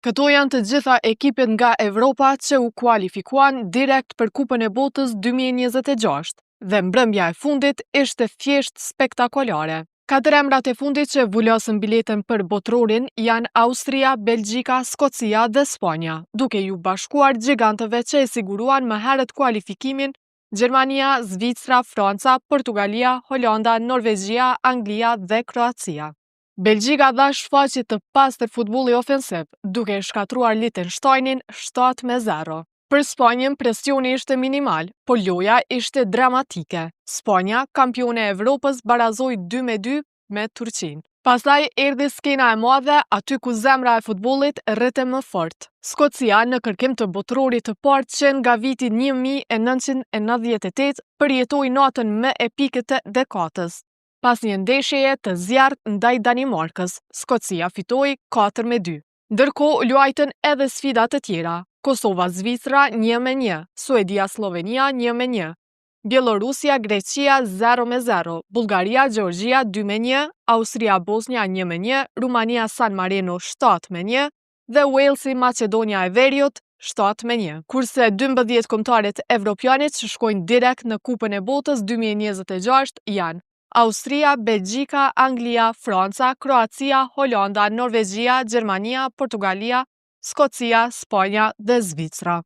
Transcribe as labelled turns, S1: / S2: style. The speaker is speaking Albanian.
S1: Këto janë të gjitha ekipet nga Evropa që u kualifikuan direkt për Kupën e Botës 2026 dhe mbrëmja e fundit ishte thjesht spektakolare. 4 emrat e fundit që vulosën biletën për botrorin janë Austria, Belgjika, Skocia dhe Spanja, duke ju bashkuar gjigantëve që e siguruan më herët kualifikimin Gjermania, Zvicra, Franca, Portugalia, Holanda, Norvegjia, Anglia dhe Kroacia. Belgjika dha shfaqje të pastër futbolli ofensiv, duke shkatruar Liechtensteinin 7-0. Për Spanjën presioni ishte minimal, por loja ishte dramatike. Spanja, kampione e Evropës, barazoi 2-2 me Turqinë. Pastaj erdhi skena e madhe, aty ku zemra e futbollit rrite më fort. Skocia në kërkim të botrorit të parë që nga viti 1998 përjetoi natën më epike të dekadës. Pas një ndeshjeje të zjarrt ndaj Danimarkës, Skocia fitoi 4-2. Ndërkohë luajtën edhe sfida të tjera. Kosova-Zvicra 1-1, Suedia-Slovenia 1-1, Bielorusia-Greqia 0-0, Bullgaria-Gjeorgjia 2-1, Austria-Bosnia 1-1, Rumania-San Marino 7-1 dhe Walesi-Macedonia e Veriut 7-1. Kurse 12 kombëtarët evropianit që shkojnë direkt në Kupën e Botës 2026 janë Austria, Belgjika, Anglia, Franca, Kroacia, Holanda, Norvegjia, Gjermania, Portugalia, Skocia, Spanja dhe Zvicra.